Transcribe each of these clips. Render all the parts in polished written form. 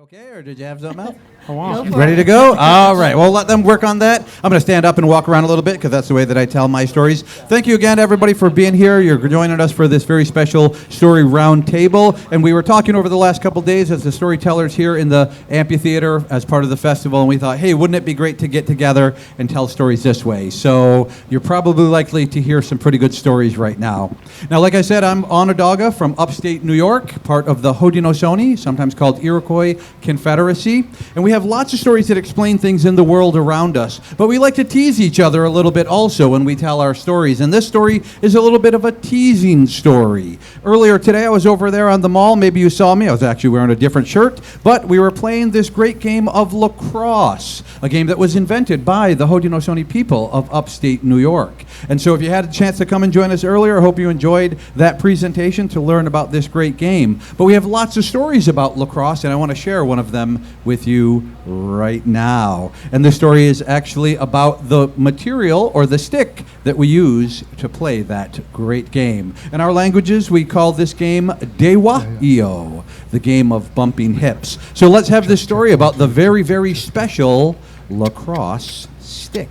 Okay, or did you have something else? I want. Ready to go? All right. Well, let them work on that. I'm going to stand up and walk around a little bit because that's the way that I tell my stories. Thank you again, everybody, for being here. You're joining us for this very special story round table. And we were talking over the last couple days as the storytellers here in the amphitheater as part of the festival. And we thought, hey, wouldn't it be great to get together and tell stories this way? So you're probably likely to hear some pretty good stories right now. Now, like I said, I'm Onondaga from upstate New York, part of the Haudenosaunee, sometimes called Iroquois Confederacy. And we have lots of stories that explain things in the world around us. But we like to tease each other a little bit also when we tell our stories. And this story is a little bit of a teasing story. Earlier today, I was over there on the mall. Maybe you saw me. I was actually wearing a different shirt. But we were playing this great game of lacrosse, a game that was invented by the Haudenosaunee people of upstate New York. And so if you had a chance to come and join us earlier, I hope you enjoyed that presentation to learn about this great game. But we have lots of stories about lacrosse, and I want to share one of them with you right now. And this story is actually about the material or the stick that we use to play that great game. In our languages, we call this game Dewa-io, the game of bumping hips. So let's have this story about the very, very special lacrosse stick.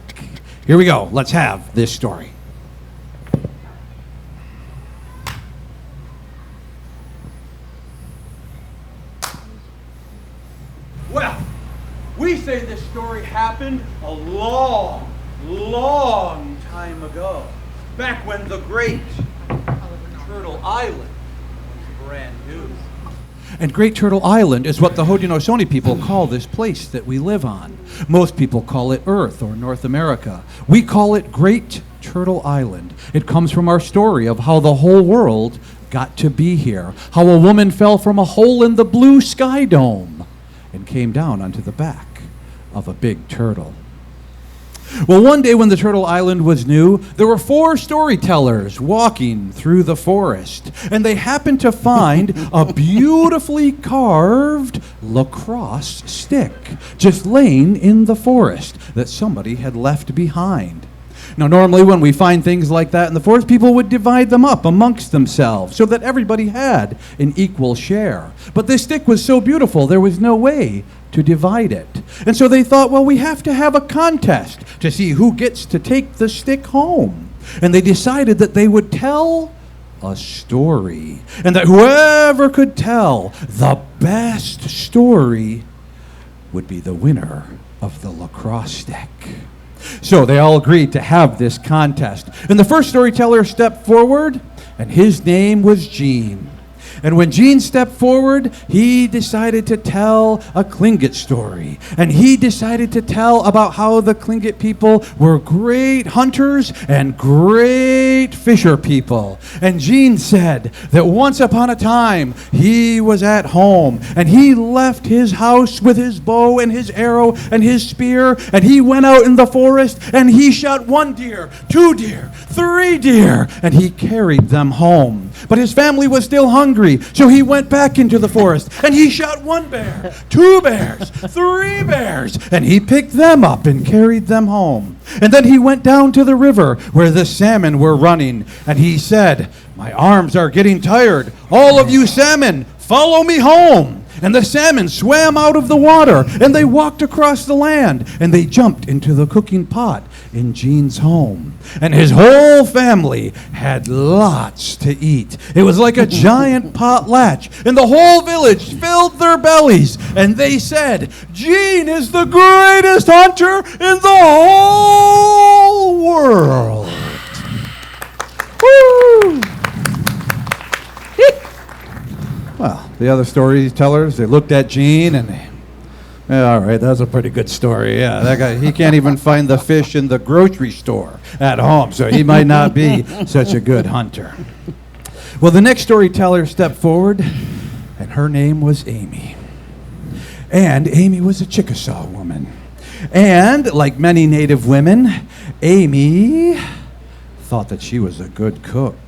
Here we go. Let's have this story. Well, we say this story happened a long, long time ago, back when the great Turtle Island was brand new. And Great Turtle Island is what the Haudenosaunee people call this place that we live on. Most people call it Earth or North America. We call it Great Turtle Island. It comes from our story of how the whole world got to be here, how a woman fell from a hole in the blue sky dome and came down onto the back of a big turtle. Well, one day when the Turtle Island was new, there were 4 storytellers walking through the forest, and they happened to find a beautifully carved lacrosse stick just laying in the forest that somebody had left behind. Now, normally when we find things like that in the forest, people would divide them up amongst themselves so that everybody had an equal share. But this stick was so beautiful, there was no way to divide it. And so they thought, well, we have to have a contest to see who gets to take the stick home. And they decided that they would tell a story, and that whoever could tell the best story would be the winner of the lacrosse stick. So they all agreed to have this contest. And the first storyteller stepped forward, and his name was Gene. And when Gene stepped forward, he decided to tell a Tlingit story. And he decided to tell about how the Tlingit people were great hunters and great fisher people. And Gene said that once upon a time, he was at home. And he left his house with his bow and his arrow and his spear. And he went out in the forest and he shot 1 deer, 2 deer, 3 deer. And he carried them home. But his family was still hungry. So he went back into the forest, and he shot 1 bear, 2 bears, 3 bears, and he picked them up and carried them home. And then he went down to the river where the salmon were running, and he said, "My arms are getting tired. All of you salmon, follow me home." And the salmon swam out of the water, and they walked across the land, and they jumped into the cooking pot in Gene's home. And his whole family had lots to eat. It was like a giant potlatch, and the whole village filled their bellies, and they said, "Gene is the greatest hunter in the whole world." Woo! Well, the other storytellers, they looked at Gene and all right, that's a pretty good story. Yeah, that guy, he can't even find the fish in the grocery store at home, so he might not be such a good hunter. Well, the next storyteller stepped forward, and her name was Amy. And Amy was a Chickasaw woman. And like many Native women, Amy thought that she was a good cook.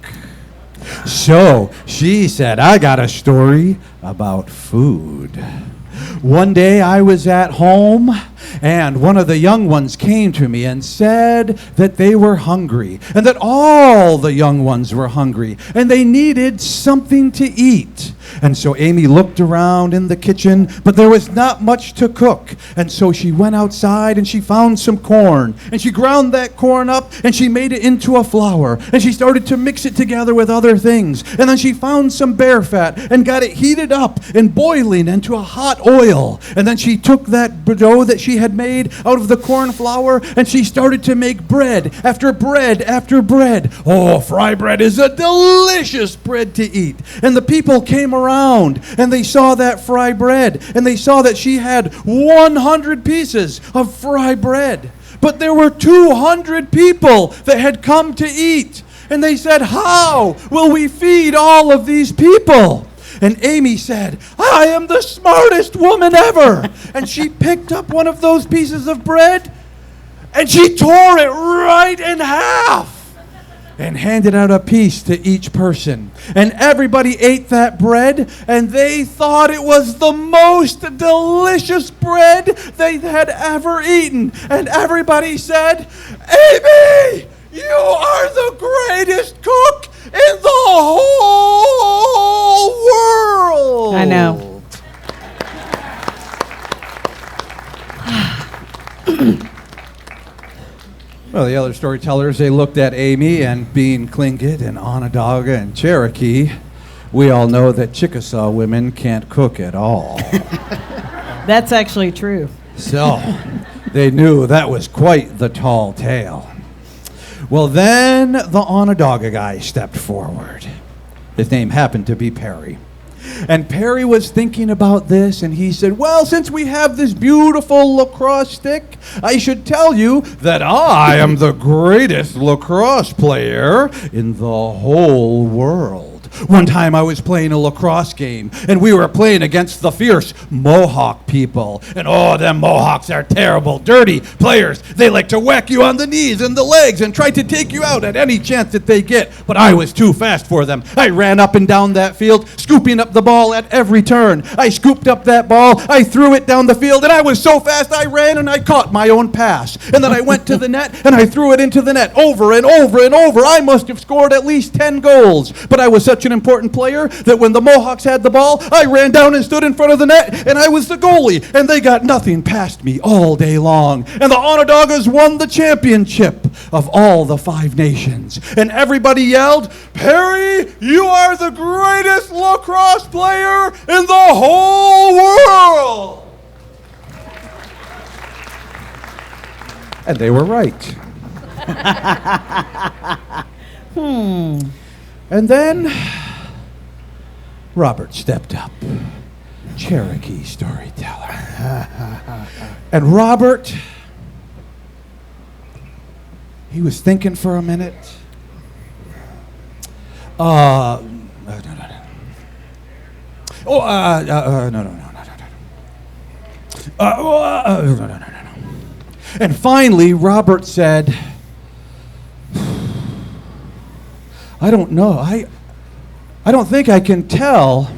So she said, "I got a story about food. One day I was at home, and one of the young ones came to me and said that they were hungry, and that all the young ones were hungry, and they needed something to eat. And so Amy looked around in the kitchen, but there was not much to cook. And so she went outside and she found some corn. And she ground that corn up and she made it into a flour. And she started to mix it together with other things. And then she found some bear fat and got it heated up and boiling into a hot oil. And then she took that dough that she had made out of the corn flour and she started to make bread after bread after bread. Oh, fry bread is a delicious bread to eat. And the people came around and they saw that fry bread and they saw that she had 100 pieces of fry bread. But there were 200 people that had come to eat. And they said, "How will we feed all of these people?" And Amy said, "I am the smartest woman ever." And she picked up one of those pieces of bread and she tore it right in half and handed out a piece to each person. And everybody ate that bread, and they thought it was the most delicious bread they had ever eaten. And everybody said, "Amy, you are the greatest cook in the whole world." I know. Well, the other storytellers, they looked at Amy, and being Tlingit and Onondaga and Cherokee, we all know that Chickasaw women can't cook at all. That's actually true. So they knew that was quite the tall tale. Well, then the Onondaga guy stepped forward. His name happened to be Perry. And Perry was thinking about this, and he said, "Well, since we have this beautiful lacrosse stick, I should tell you that I am the greatest lacrosse player in the whole world. One time I was playing a lacrosse game, and we were playing against the fierce Mohawk people. And oh, them Mohawks are terrible, dirty players. They like to whack you on the knees and the legs and try to take you out at any chance that they get. But I was too fast for them. I ran up and down that field, scooping up the ball at every turn. I scooped up that ball, I threw it down the field, and I was so fast I ran and I caught my own pass. And then I went to the net and I threw it into the net over and over and over. I must have scored at least 10 goals. But I was such an important player that when the Mohawks had the ball, I ran down and stood in front of the net, and I was the goalie, and they got nothing past me all day long. And the Onondagas won the championship of all the 5 nations. And everybody yelled, "Perry, you are the greatest lacrosse player in the whole world!" And they were right. And then Robert stepped up, Cherokee storyteller. And Robert, he was thinking for a minute. No. And finally, Robert said, "I don't know. I don't think I can tell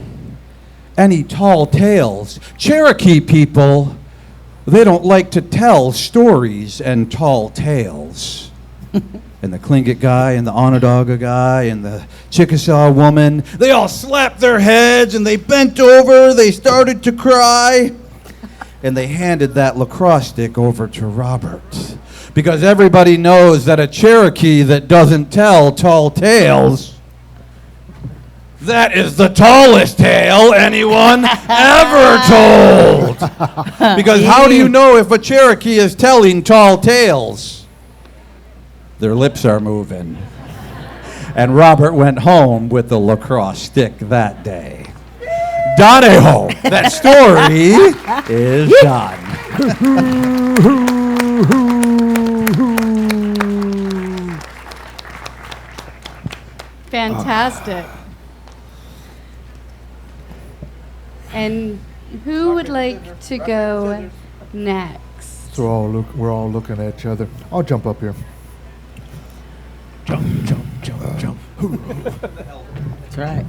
any tall tales. Cherokee people, they don't like to tell stories and tall tales." And the Tlingit guy and the Onondaga guy and the Chickasaw woman, they all slapped their heads and they bent over, they started to cry. And they handed that lacrosse stick over to Robert. Because everybody knows that a Cherokee that doesn't tell tall tales, that is the tallest tale anyone ever told. Because how do you know if a Cherokee is telling tall tales? Their lips are moving. And Robert went home with the lacrosse stick that day. Doneho, that story is done. Fantastic. And who would like to go next? So we're all looking at each other. I'll jump up here. Jump, jump, jump, jump. That's right.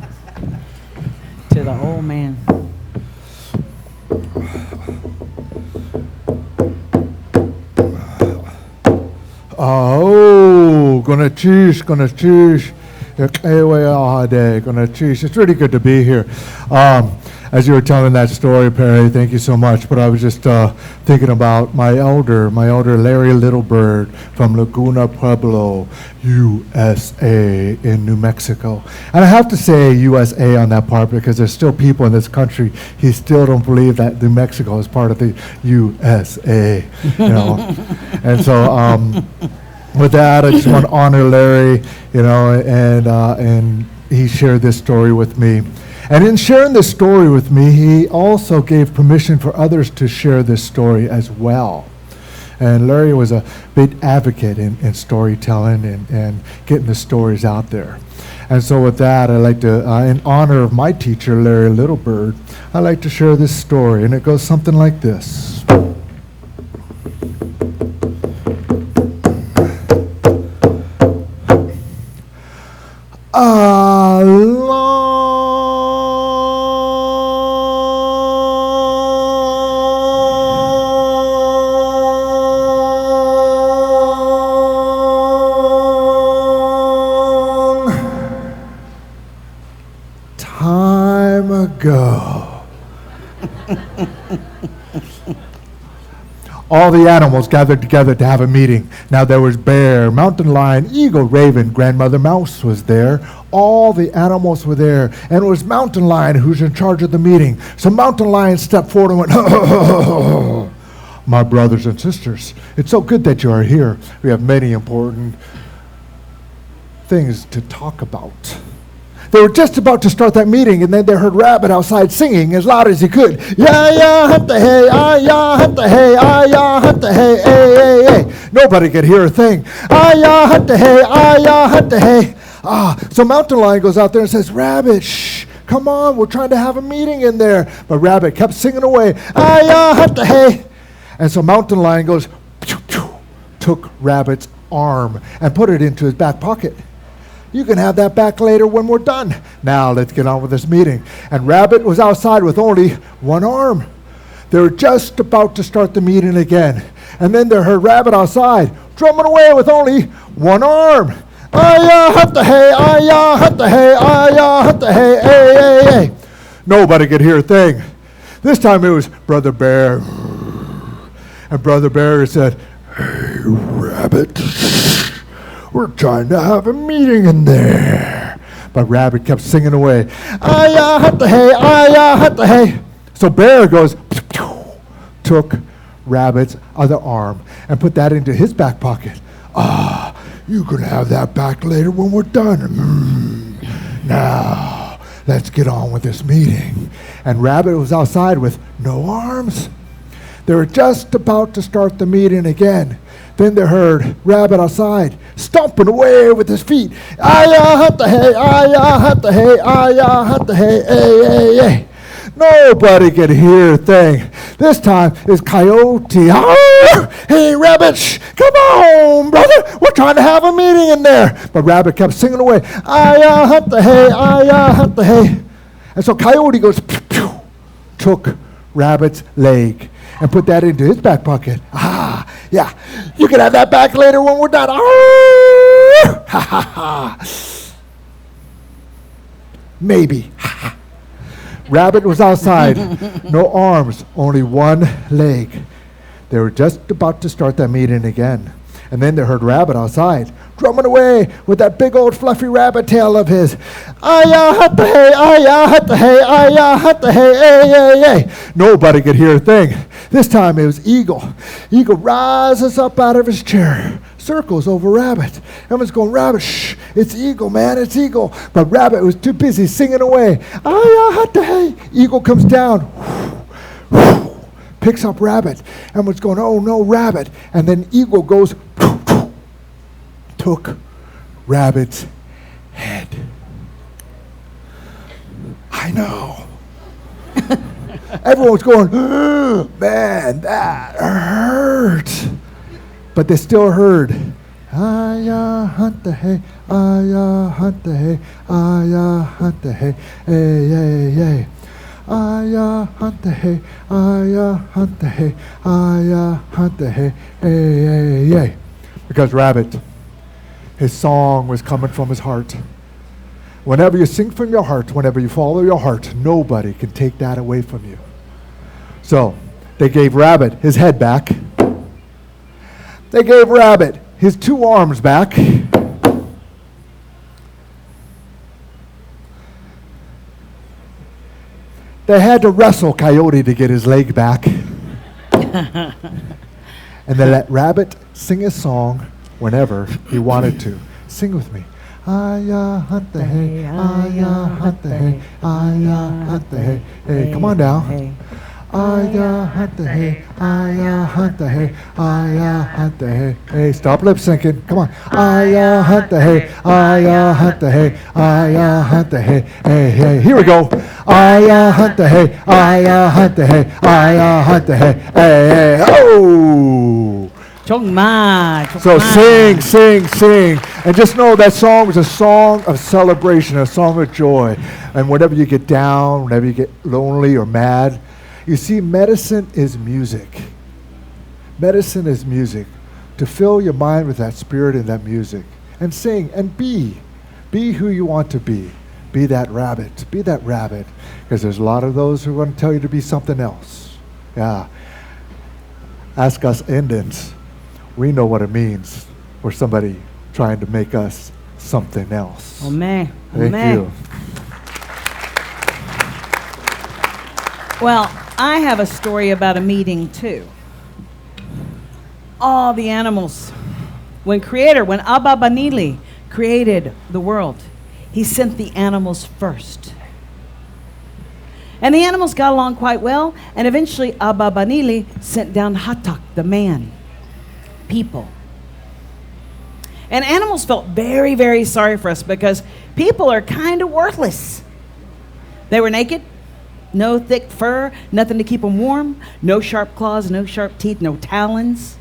To the old man. Oh, gonna choose. Geez, it's really good to be here. As you were telling that story, Perry, thank you so much. But I was just thinking about my elder Larry Littlebird from Laguna Pueblo, USA in New Mexico. And I have to say USA on that part because there's still people in this country who still don't believe that New Mexico is part of the USA, you know. And so with that, I just want to honor Larry, you know, and he shared this story with me. And in sharing this story with me, he also gave permission for others to share this story as well. And Larry was a big advocate in storytelling and getting the stories out there. And so with that, I'd like to, in honor of my teacher, Larry Littlebird, I'd like to share this story. And it goes something like this. Time ago. All the animals gathered together to have a meeting. Now there was bear, mountain lion, eagle, raven, grandmother mouse was there. All the animals were there. And it was mountain lion who's in charge of the meeting. So mountain lion stepped forward and went, my brothers and sisters, it's so good that you are here. We have many important things to talk about. They were just about to start that meeting, and then they heard Rabbit outside singing as loud as he could. Yeah, yeah, hunt the hay, ah, yeah, hunt the hay, ah, yeah, hunt the hay, ay, ay, ay. Nobody could hear a thing. Ah, yeah, hunt the hay, ah, yeah, hunt the hay. So Mountain Lion goes out there and says, Rabbit, shh, come on, we're trying to have a meeting in there. But Rabbit kept singing away, ah, yeah, hunt the hay. And so Mountain Lion goes, pew, pew, took Rabbit's arm and put it into his back pocket. You can have that back later when we're done. Now let's get on with this meeting. And Rabbit was outside with only one arm. They were just about to start the meeting again. And then they heard Rabbit outside, drumming away with only one arm. Ah-ya, hunt the hay, ah-ya, hunt the hay, ah-ya, hunt the hay, ay, ay, ay. Nobody could hear a thing. This time it was Brother Bear. And Brother Bear said, hey, Rabbit, we're trying to have a meeting in there. But Rabbit kept singing away, ah-ya, hunt the hay, ah-ya, hunt the hay. So Bear goes, pew, pew, took Rabbit's other arm and put that into his back pocket. Ah, you can have that back later when we're done. Now, let's get on with this meeting. And Rabbit was outside with no arms. They were just about to start the meeting again. Then they heard Rabbit outside, stomping away with his feet. Ah-ya, hunt the hay, ah-ya, hunt the hay, ah-ya, hunt the hay, ay, ay, ay. Nobody could hear a thing. This time it's Coyote. Ah, hey, Rabbit, shh, come on, brother. We're trying to have a meeting in there. But Rabbit kept singing away. Ah-ya, hunt the hay, ah-ya, hunt the hay. And so Coyote goes, pew, pew, took Rabbit's leg and put that into his back pocket. Ah, yeah, you can have that back later when we're done. Ah, ha, ha, ha. Maybe. Rabbit was outside, no arms, only one leg. They were just about to start that meeting again. And then they heard Rabbit outside, drumming away with that big old fluffy rabbit tail of his. Ah-ya, hunt the hay, ah-ya, hunt the hay, ah-ya, hunt the hay, ay, ay, ay. Nobody could hear a thing. This time it was Eagle. Eagle rises up out of his chair, circles over Rabbit. Everyone's going, Rabbit, shh, it's Eagle, man, it's Eagle. But Rabbit was too busy singing away. Ah-ya, hunt the hay. Eagle comes down, picks up Rabbit. Everyone's going, oh no, Rabbit. And then Eagle goes, took Rabbit's head. I know. Everyone's going, man, that hurts. But they still heard, ah-ya, hunt the hay, ah-ya, hunt the hay, ah-ya, hunt the hay, ay, ay, ay. Ah-ya, hunt the hay, ah-ya, hunt the hay, ah-ya, hunt the hay, ay, ay, ay. Because Rabbit, his song was coming from his heart. Whenever you sing from your heart, whenever you follow your heart, nobody can take that away from you. So, they gave Rabbit his head back. They gave Rabbit his 2 arms back. They had to wrestle Coyote to get his leg back. And they let Rabbit sing his song whenever he wanted to. Sing with me. I hunt the hay, I hunt the hay, I hunt the hay. Hey, come on down. I hunt the hay, I hunt the hay, I hunt the hay. Hey, stop lip syncing. Come on. I hunt the hay, I hunt the hay, I hunt the hay. Hey, hey, here we go. I hunt the hay, I hunt the hay, I hunt the hay. Hey, hey, oh! So sing, sing, sing. And just know that song was a song of celebration, a song of joy. And whenever you get down, whenever you get lonely or mad, you see, medicine is music. Medicine is music. To fill your mind with that spirit and that music. And sing and be. Be who you want to be. Be that rabbit. Be that rabbit. Because there's a lot of those who want to tell you to be something else. Yeah. Ask us Indians. We know what it means for somebody trying to make us something else. Amen. Thank you. Well, I have a story about a meeting too. All the animals. When Abba Banili created the world, he sent the animals first. And the animals got along quite well, and eventually Abba Banili sent down Hatak, the man, people. And animals felt very, very sorry for us because people are kind of worthless. They were naked, no thick fur, nothing to keep them warm, no sharp claws, no sharp teeth, no talons.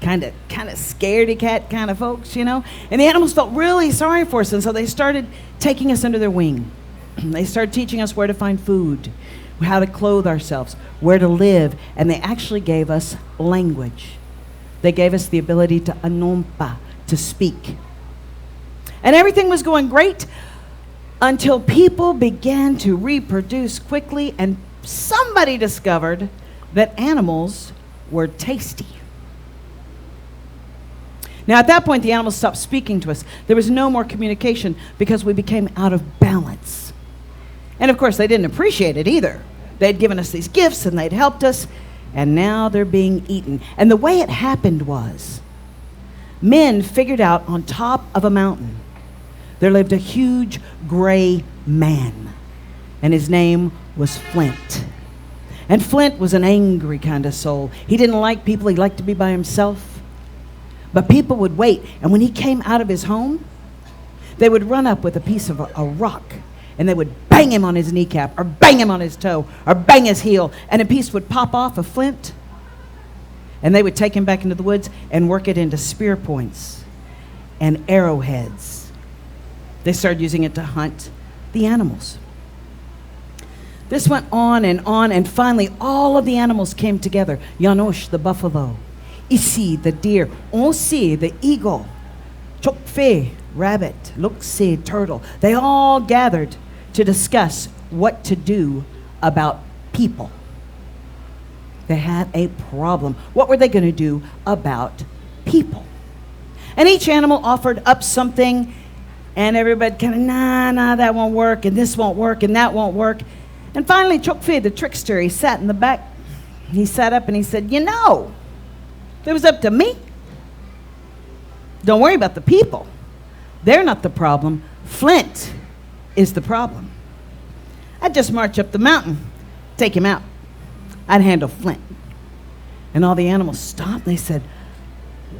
Kind of scaredy cat kind of folks, you know. And the animals felt really sorry for us, and so they started taking us under their wing. They started teaching us where to find food, how to clothe ourselves, where to live, and they actually gave us language. They gave us the ability to anompa, to speak. And everything was going great until people began to reproduce quickly and somebody discovered that animals were tasty. Now at that point the animals stopped speaking to us. There was no more communication because we became out of balance. And of course they didn't appreciate it either. They'd given us these gifts and they'd helped us, and now they're being eaten. And the way it happened was, men figured out on top of a mountain there lived a huge gray man, and his name was Flint. And Flint was an angry kind of soul. He didn't like people, he liked to be by himself. But people would wait, and when he came out of his home, they would run up with a piece of a rock, and they would bang him on his kneecap, or bang him on his toe, or bang his heel, and a piece would pop off of Flint, and they would take him back into the woods and work it into spear points and arrowheads. They started using it to hunt the animals. This went on, and finally all of the animals came together. Yanosh, the buffalo, Isi, the deer, Onsi, the eagle, Chokfe, rabbit, Luksi, turtle. They all gathered to discuss what to do about people. They had a problem. What were they going to do about people? And each animal offered up something, and everybody kind of, nah, that won't work, and this won't work, and that won't work. And finally, Chokfe, the trickster, he sat in the back. He sat up and he said, if it was up to me, don't worry about the people. They're not the problem. Flint is the problem. I'd just march up the mountain, take him out. I'd handle Flint. And all the animals stopped. They said,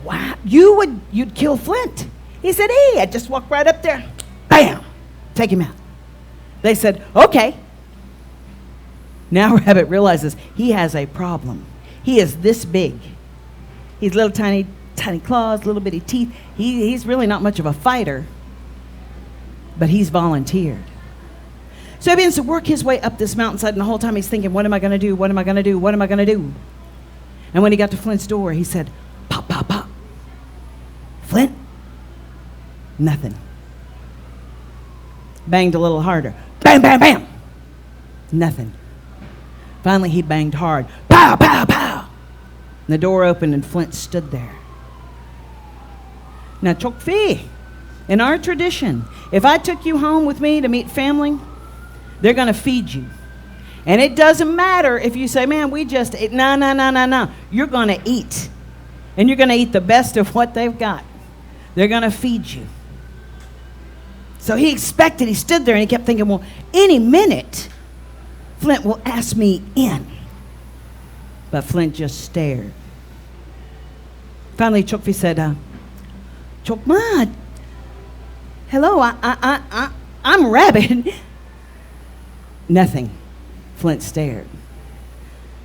wow, you'd kill Flint. He said, hey, I'd just walk right up there, bam, take him out. They said, okay. Now Rabbit realizes he has a problem. He is this big. He's little tiny claws, little bitty teeth. He's really not much of a fighter, but he's volunteered. So he begins to work his way up this mountainside, and the whole time he's thinking, what am I going to do? What am I going to do? What am I going to do? And when he got to Flint's door, he said, pop, pop, pop. Flint? Nothing. Banged a little harder. Bam, bam, bam. Nothing. Finally, he banged hard. Pow, pow, pow. And the door opened and Flint stood there. Now, Chokfi, in our tradition, if I took you home with me to meet family, they're going to feed you. And it doesn't matter if you say, man, we just ate. No, no, no, no, no. You're going to eat. And you're going to eat the best of what they've got. They're going to feed you. So he expected, he stood there and he kept thinking, well, any minute, Flint will ask me in. But Flint just stared. Finally, Chokfi said, Chokma, hello, I'm Rabbit. Nothing. Flint stared.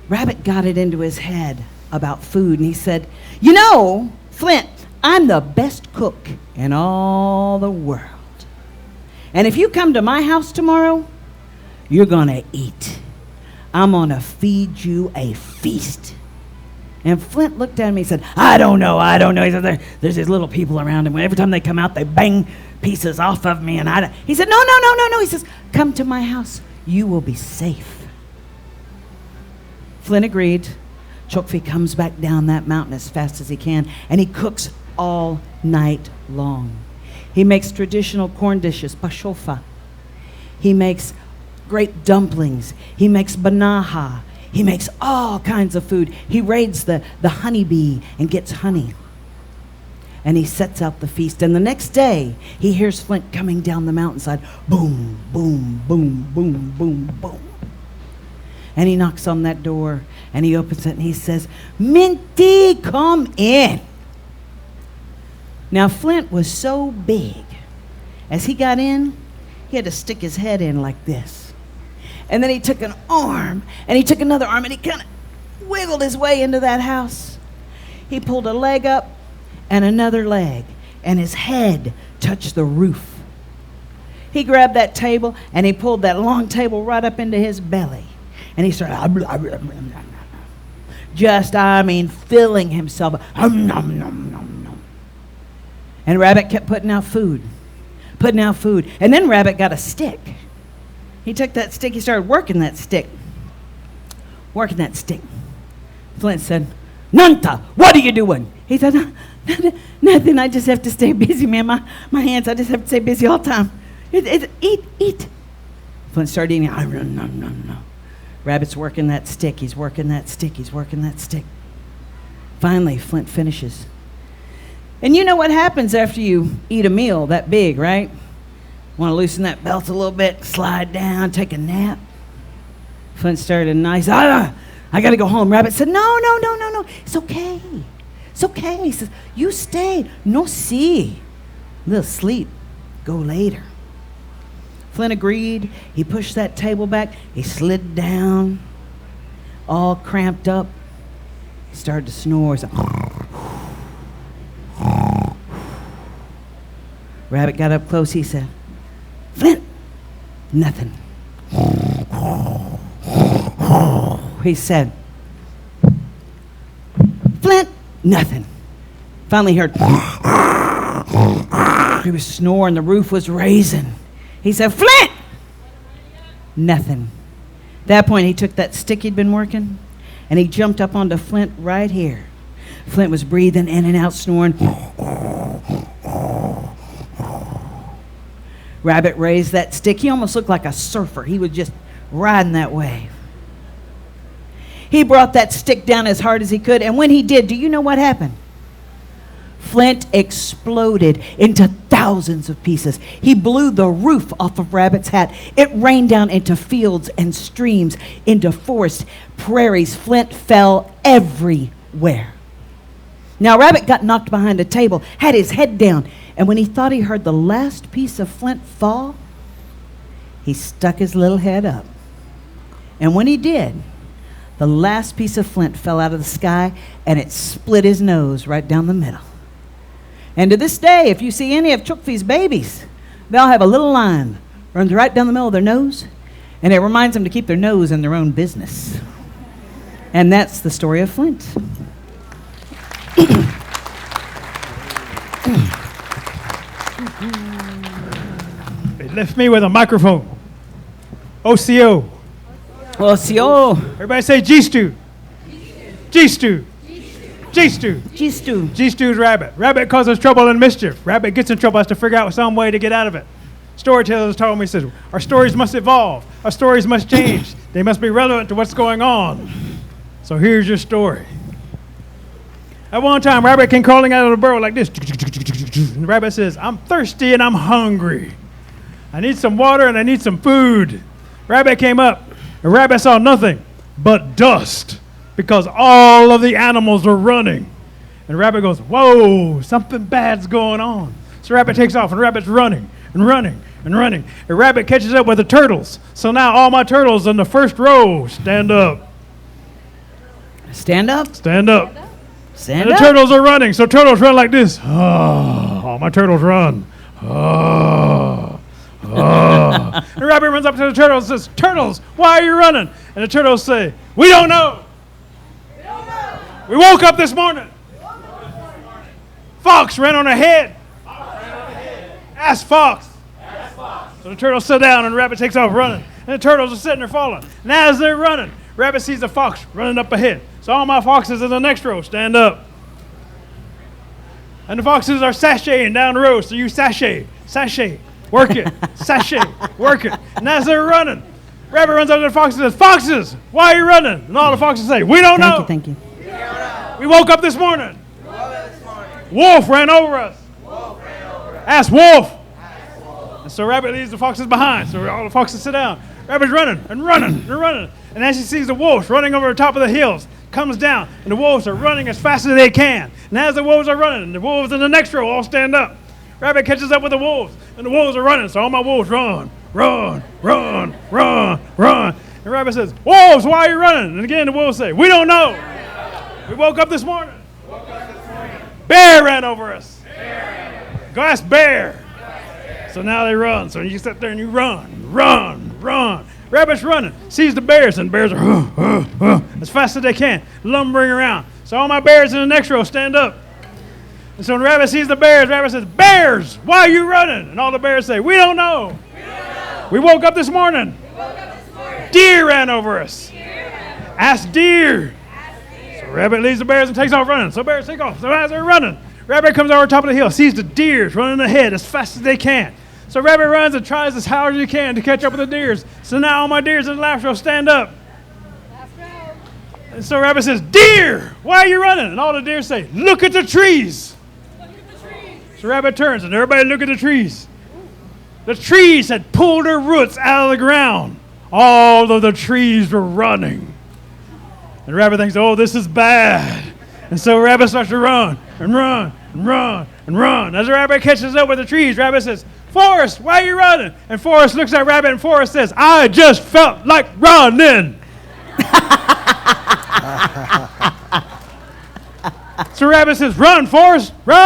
Rabbit got it into his head about food, and he said, you know, Flint, I'm the best cook in all the world. And if you come to my house tomorrow, you're going to eat. I'm going to feed you a feast. And Flint looked at me and said, I don't know. He said, there's these little people around him. Every time they come out, they bang pieces off of me. And he said, no. He says, come to my house. You will be safe. Flint agreed. Chokfi comes back down that mountain as fast as he can, and he cooks all night long. He makes traditional corn dishes, pashofa. He makes great dumplings. He makes banaha. He makes all kinds of food. He raids the honeybee and gets honey. And he sets out the feast. And the next day, he hears Flint coming down the mountainside. Boom, boom, boom, boom, boom, boom. And he knocks on that door, and he opens it, and he says, Minty, come in. Now, Flint was so big. As he got in, he had to stick his head in like this. And then he took an arm, and he took another arm, and he kind of wiggled his way into that house. He pulled a leg up and another leg, and his head touched the roof. He grabbed that table, and he pulled that long table right up into his belly. And he started, filling himself. And Rabbit kept putting out food. And then Rabbit got a stick. He took that stick, he started working that stick. Flint said, Nanta, what are you doing? He said, nothing, I just have to stay busy, man. My hands, I just have to stay busy all the time. Eat. Flint started eating. No. Rabbit's working that stick. He's working that stick. Finally, Flint finishes. And you know what happens after you eat a meal that big, right? Want to loosen that belt a little bit, slide down, take a nap. Flint started nice. I got to go home. Rabbit said, no. It's okay. He says, you stay. No see. Little sleep. Go later. Flint agreed. He pushed that table back. He slid down, all cramped up. He started to snore. So, Rabbit got up close. He said, Flint, nothing. He said, Flint, nothing. Finally heard, he was snoring. The roof was raising. He said, Flint! Nothing. At that point, he took that stick he'd been working, and he jumped up onto Flint right here. Flint was breathing in and out, snoring. Rabbit raised that stick. He almost looked like a surfer. He was just riding that wave. He brought that stick down as hard as he could, and when he did, do you know what happened? Flint exploded into thousands of pieces. He blew the roof off of Rabbit's hat. It rained down into fields and streams, into forests, prairies. Flint fell everywhere. Now, Rabbit got knocked behind a table, had his head down, and when he thought he heard the last piece of Flint fall, he stuck his little head up. And when he did, the last piece of Flint fell out of the sky, and it split his nose right down the middle. And to this day, if you see any of Chokfi's babies, they'll have a little line runs right down the middle of their nose, and it reminds them to keep their nose in their own business. And that's the story of Flint. They left me with a microphone. OCO. Well, see, oh, Everybody say G-Stew. G-Stew. G-Stew. geez, Stu. G-Stew's rabbit. Rabbit causes trouble and mischief. Rabbit gets in trouble, has to figure out some way to get out of it. Storytellers told me, says, our stories must evolve. Our stories must change. They must be relevant to what's going on. So here's your story. At one time, Rabbit came crawling out of the burrow like this. And the rabbit says, I'm thirsty and I'm hungry. I need some water and I need some food. Rabbit came up. And Rabbit saw nothing but dust because all of the animals were running. And Rabbit goes, whoa, something bad's going on. So Rabbit takes off and Rabbit's running and running and running. And Rabbit catches up with the turtles. So now all my turtles in the first row stand up. Stand up. Stand up. Stand And the up. turtles are running. So turtles run like this. Oh, all my turtles run. Oh, oh. And Rabbit runs up to the turtles and says, Turtles, why are you running? And the turtles say, we don't know. We woke up this morning. Fox ran on ahead. Ask Fox. So the turtles sit down and the rabbit takes off running. And the turtles are sitting there following. And as they're running, Rabbit sees a fox running up ahead. So all my foxes in the next row stand up. And the foxes are sashaying down the road. So you sashay, work it, sashay, work it. And as they're running, Rabbit runs up to the foxes and says, Foxes, why are you running? And all the foxes say, we don't know. Thank you. We woke up this morning. Wolf ran over us. Ask Wolf. And so Rabbit leaves the foxes behind. So all the foxes sit down. Rabbit's running and running and running. And as he sees the wolves running over the top of the hills, comes down, and the wolves are running as fast as they can. And as the wolves are running, the wolves in the next row all stand up. Rabbit catches up with the wolves, and the wolves are running. So all my wolves run, run, run, run, run. And Rabbit says, Wolves, why are you running? And again the wolves say, we don't know. We woke up this morning. Bear ran over us. Go ask Bear. So now they run. So you sit there and you run, run, run. Rabbit's running, sees the bears, and bears are as fast as they can, lumbering around. So all my bears in the next row stand up. And so when Rabbit sees the bears, Rabbit says, Bears, why are you running? And all the bears say, we don't know. We woke up this morning. Deer ran over us. Ask Deer. So Rabbit leaves the bears and takes off running. So bears take off. So as they're running, Rabbit comes over top of the hill, sees the deers running ahead as fast as they can. So Rabbit runs and tries as hard as he can to catch up with the deers. So now all my deers in the last row stand up. And so Rabbit says, Deer, why are you running? And all the deer say, look at the trees. So Rabbit turns and everybody look at the trees. The trees had pulled their roots out of the ground. All of the trees were running. And Rabbit thinks, oh, this is bad. And so Rabbit starts to run and run and run and run. As the rabbit catches up with the trees, Rabbit says, Forrest, why are you running? And Forrest looks at Rabbit and Forrest says, I just felt like running. So Rabbit says, run, Forrest, run!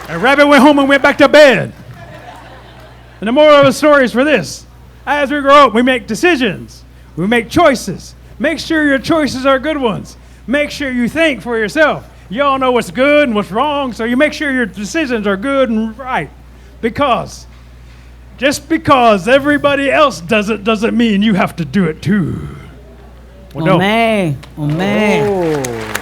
And Rabbit went home and went back to bed. And the moral of the story is for this. As we grow up, we make decisions. We make choices. Make sure your choices are good ones. Make sure you think for yourself. You all know what's good and what's wrong, so you make sure your decisions are good and right. Because just because everybody else does it doesn't mean you have to do it too. Well, no. Oh, man.